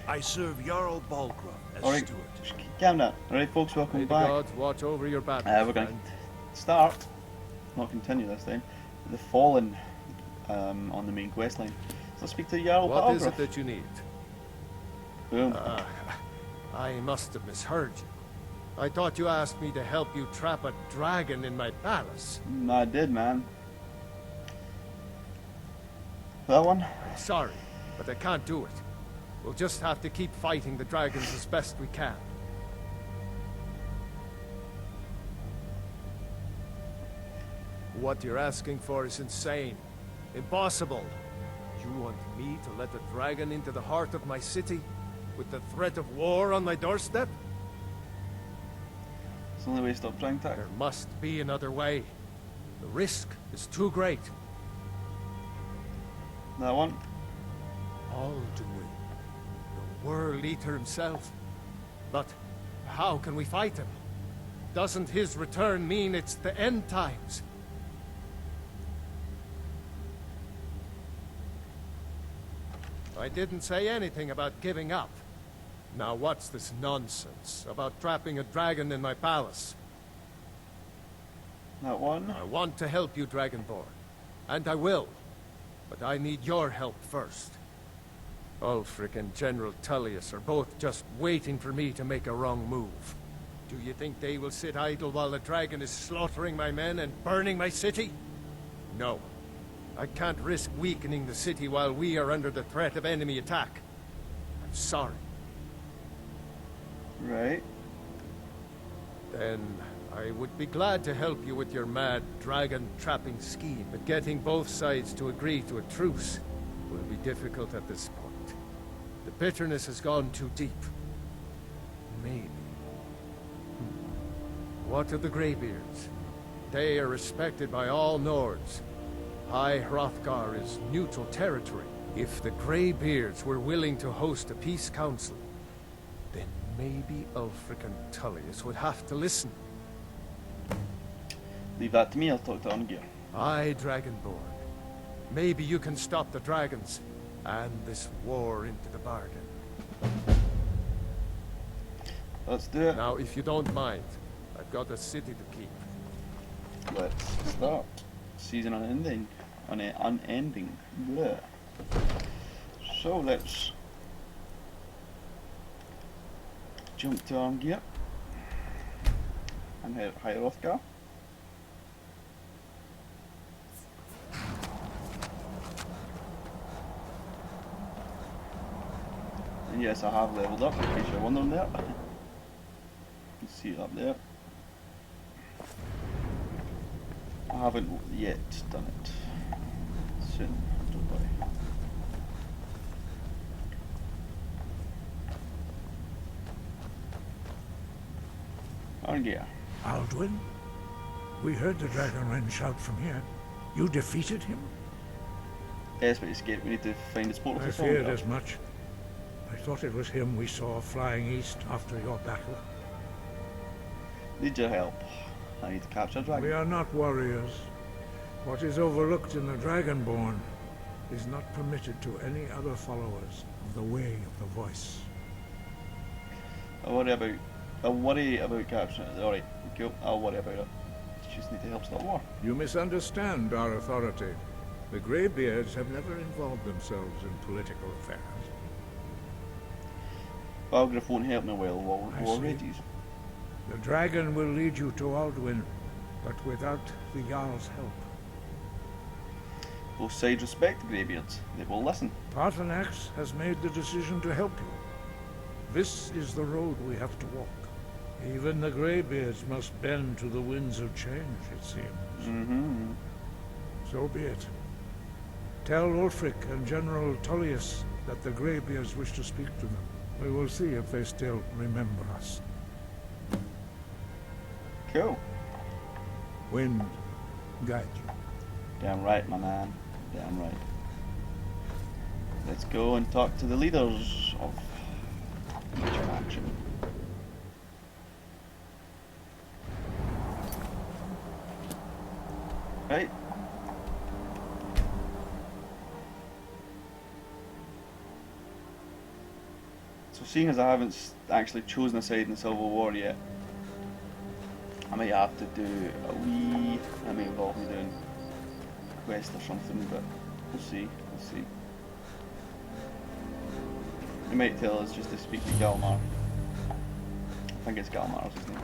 I serve Jarl Balgruuf as Alright, steward. calm down. Alright folks, welcome May the back. gods watch over your battle. We're going to start, not continue this time, the Fallen on the main quest line. So let's speak to Jarl Balgruuf. What is it that you need? Boom. I must have misheard you. I thought you asked me to help you trap a dragon in my palace. I did, man. That one? Sorry, but I can't do it. We'll just have to keep fighting the dragons as best we can. What you're asking for is insane. Impossible. You want me to let a dragon into the heart of my city? With the threat of war on my doorstep? It's the only way to stop trying to. There must be another way. The risk is too great. That one? Alduin, the World Eater himself. But how can we fight him? Doesn't his return mean it's the end times? I didn't say anything about giving up. Now what's this nonsense about trapping a dragon in my palace? That one? I want to help you, Dragonborn. And I will. But I need your help first. Ulfric and General Tullius are both just waiting for me to make a wrong move. Do you think they will sit idle while the dragon is slaughtering my men and burning my city? No. I can't risk weakening the city while we are under the threat of enemy attack. I'm sorry. Right. Then I would be glad to help you with your mad dragon trapping scheme, but getting both sides to agree to a truce will be difficult at this point. The bitterness has gone too deep. Maybe. What of the Greybeards? They are respected by all Nords. High Hrothgar is neutral territory. If the Greybeards were willing to host a peace council, then maybe Ulfric and Tullius would have to listen. Leave that to me, I'll talk to Ungear. Aye, Dragonborn. Maybe you can stop the dragons, and this war into the bargain. Let's do it. Now, if you don't mind, I've got a city to keep. Let's start. Season unending. Unending. Bleh. So let's jump to Ungear and head High Hrothgar. And yes, I have leveled up, in case you're wondering there. You can see it up there. I haven't yet done it. Soon, don't worry. Ungear. Alduin? We heard the Dragonren shout from here. You defeated him? Yes, but he's scared. We need to find his portal. I feared as much. I thought it was him we saw flying east after your battle. Need your help. I need to capture a dragon. We are not warriors. What is overlooked in the Dragonborn is not permitted to any other followers of the Way of the Voice. I worry about capturing it. Alright, cool. I'll worry about it. Just need to help stop war. You misunderstand our authority. The Greybeards have never involved themselves in political affairs. Balgruuf won't help me while war see. rages. The dragon will lead you to Alduin, but without the Jarl's help. Both sides respect the Greybeards. They will listen. Paarthurnax has made the decision to help you. This is the road we have to walk. Even the Greybeards must bend to the winds of change, it seems. Mm-hmm. So be it. Tell Ulfric and General Tullius that the Greybeards wish to speak to them. We will see if they still remember us. Cool. Wind, guide you. Damn right, my man. Damn right. Let's go and talk to the leaders of Nature Action. Right. So seeing as I haven't actually chosen a side in the Civil War yet, I might have to do a wee... I may involve me doing a quest or something, but we'll see, we'll see. He might tell us just to speak to Galmar. I think it's Galmar's his name.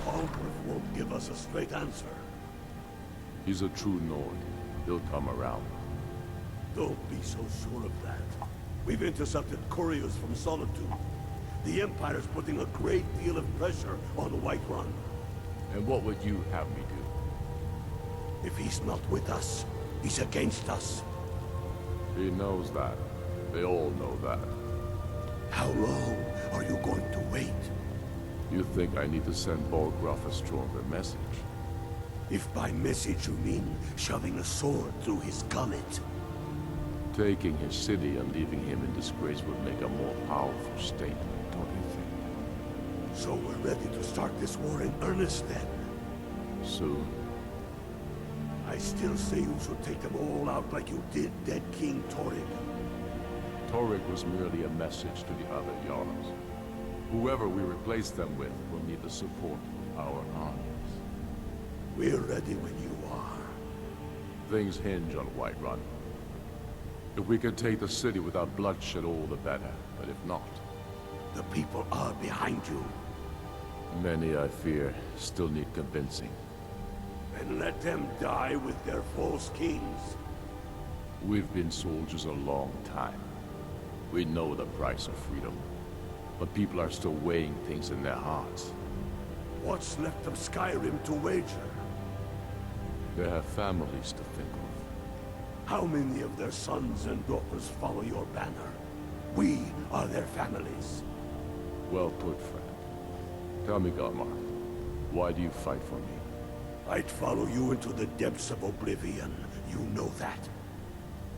Balgruuf won't give us a straight answer. He's a true Nord. He'll come around. Don't be so sure of that. We've intercepted couriers from Solitude. The Empire's putting a great deal of pressure on Whiterun. And what would you have me do? If he's not with us, he's against us. He knows that. They all know that. How long are you going to wait? You think I need to send Balgruuf a stronger message? If by message you mean shoving a sword through his gullet. Taking his city and leaving him in disgrace would make a more powerful statement, don't you think? So we're ready to start this war in earnest then? Soon. I still say you should take them all out like you did dead King Torrig. Torrig was merely a message to the other Jarls. Whoever we replace them with will need the support of our armies. We're ready when you are. Things hinge on Whiterun. If we can take the city without bloodshed, all the better. But if not... The people are behind you. Many, I fear, still need convincing. And let them die with their false kings. We've been soldiers a long time. We know the price of freedom. But people are still weighing things in their hearts. What's left of Skyrim to wager? They have families to think of. How many of their sons and daughters follow your banner? We are their families. Well put, friend. Tell me, Galmar, why do you fight for me? I'd follow you into the depths of oblivion. You know that.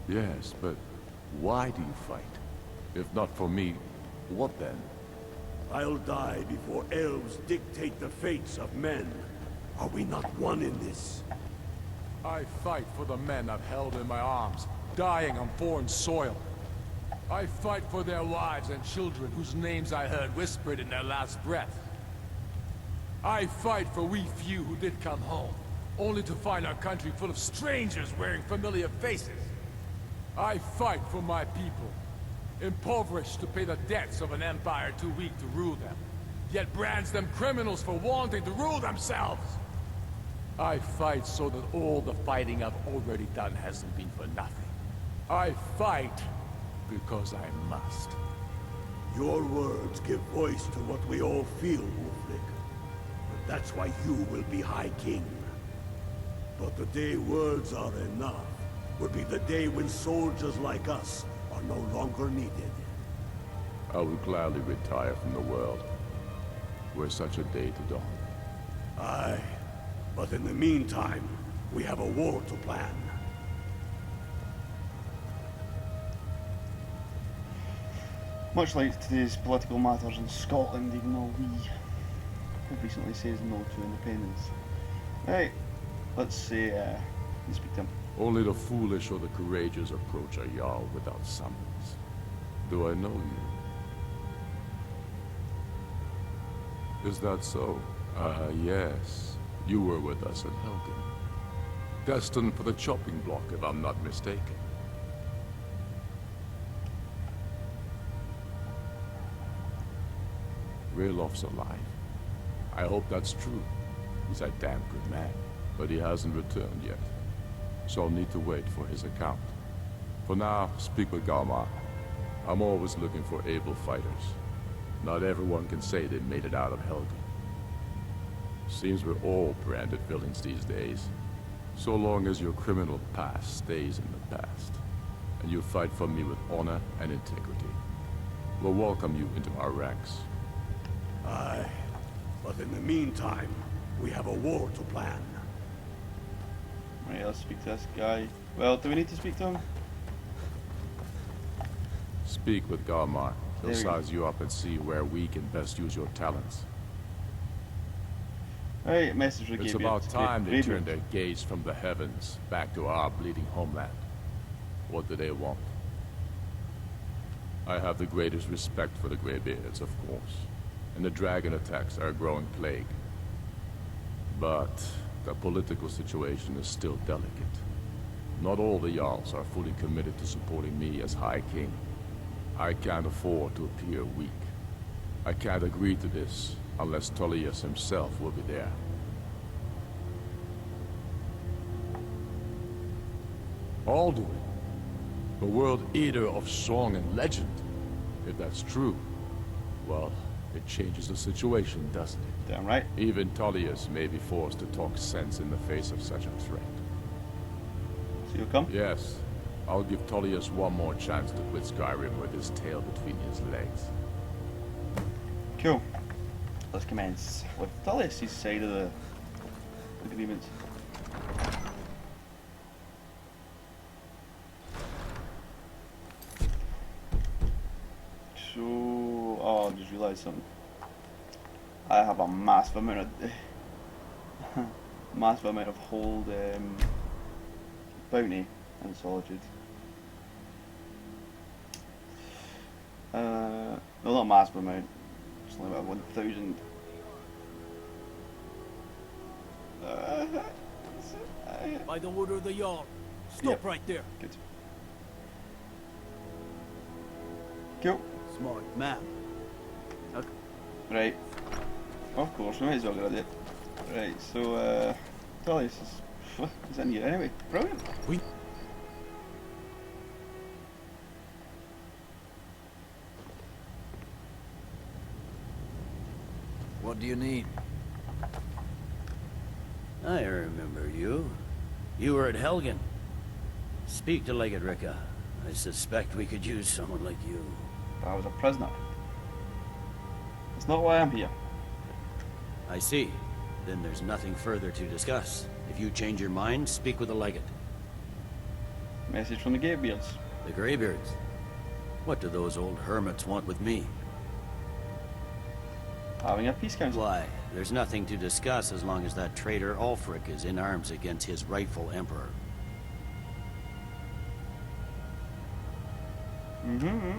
Yes, but why do you fight? If not for me, what then? I'll die before elves dictate the fates of men. Are we not one in this? I fight for the men I've held in my arms, dying on foreign soil. I fight for their wives and children whose names I heard whispered in their last breath. I fight for we few who did come home, only to find our country full of strangers wearing familiar faces. I fight for my people, impoverished to pay the debts of an empire too weak to rule them, yet brands them criminals for wanting to rule themselves. I fight so that all the fighting I've already done hasn't been for nothing. I fight because I must. Your words give voice to what we all feel, Wolfric. But that's why you will be High King. But the day words are enough will be the day when soldiers like us are no longer needed. I would gladly retire from the world, were such a day to dawn. Aye. But in the meantime, we have a war to plan. Much like today's political matters in Scotland, even though we have recently says no to independence. Right, let's say, let's speak to him. Only the foolish or the courageous approach a Jarl without summons. Do I know you? Is that so? Yes. You were with us at Helgen. Destined for the chopping block, if I'm not mistaken. Raylof's alive. I hope that's true. He's a damn good man. But he hasn't returned yet. So I'll need to wait for his account. For now, speak with Galmar. I'm always looking for able fighters. Not everyone can say they made it out of Helgen. Seems we're all branded villains these days. So long as your criminal past stays in the past, and you fight for me with honor and integrity, we'll welcome you into our ranks. Aye. But in the meantime, we have a war to plan. Right, let's speak to this guy. Well, do we need to speak to him? Speak with Galmar. He'll There we go. size you up and see where we can best use your talents. Right, message for It's Gabriel. about time they Gabriel. turned their gaze from the heavens back to our bleeding homeland. What do they want? I have the greatest respect for the Greybeards, of course, and the dragon attacks are a growing plague. But the political situation is still delicate. Not all the Jarls are fully committed to supporting me as High King. I can't afford to appear weak. I can't agree to this unless Tullius himself will be there. Alduin, the world eater of song and legend. If that's true, well, it changes the situation, doesn't it? Damn right. Even Tullius may be forced to talk sense in the face of such a threat. So you'll come? Yes, I'll give Tullius one more chance to quit Skyrim with his tail between his legs. Cool. Let's commence with Tullius' side of the agreement. So, oh, I just realised something. I have a massive amount of hold bounty in Solitude. No, not a massive amount. It's only about 1,000. By the order of the Jarl. Stop Yep. right there. Good. Cool. Smart man. Right. Of course, we might as well get it. Right, so, Tullius is in here anyway. Brilliant. What do you need? I remember you. You were at Helgen. Speak to Legate Ricka. I suspect we could use someone like you. I was a prisoner. That's not why I'm here. I see. Then there's nothing further to discuss. If you change your mind, speak with the Legate. Message from the Gatebeards. The Greybeards. What do those old hermits want with me? Having a peace council. Why? There's nothing to discuss as long as that traitor Ulfric is in arms against his rightful emperor.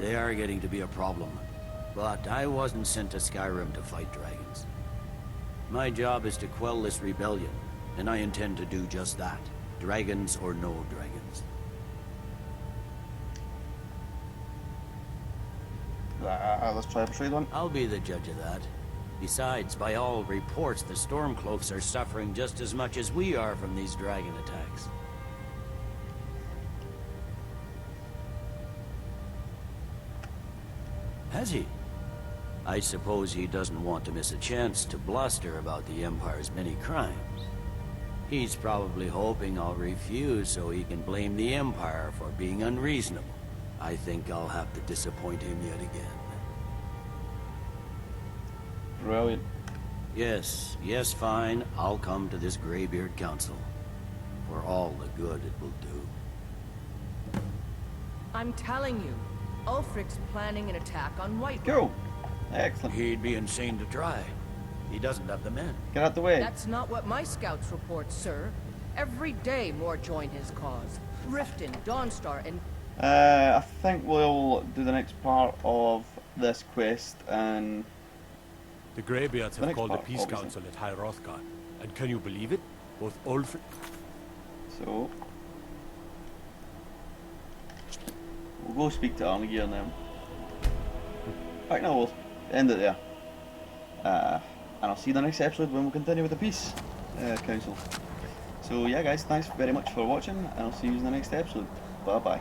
They are getting to be a problem. But I wasn't sent to Skyrim to fight dragons. My job is to quell this rebellion, and I intend to do just that. Dragons or no dragons. Let's try a persuade one. I'll be the judge of that. Besides, by all reports, the Stormcloaks are suffering just as much as we are from these dragon attacks. Has he? I suppose he doesn't want to miss a chance to bluster about the Empire's many crimes. He's probably hoping I'll refuse so he can blame the Empire for being unreasonable. I think I'll have to disappoint him yet again. Brilliant. Yes, fine. I'll come to this Greybeard Council. For all the good it will do. I'm telling you, Ulfric's planning an attack on Whiterun. Cool. Excellent. He'd be insane to try. He doesn't have the men. Get out the way. That's not what my scouts report, sir. Every day more join his cause. Riften, Dawnstar, and... I think we'll do the next part of this quest and... The Greybeards The have next called a part, peace obviously. council at High Hrothgar. And can you believe it? Both Ulfric... So... We'll go speak to Arnegeir now. Right, now we'll end it there. And I'll see you in the next episode when we'll continue with the peace council. So yeah guys, thanks very much for watching and I'll see you in the next episode. Bye bye.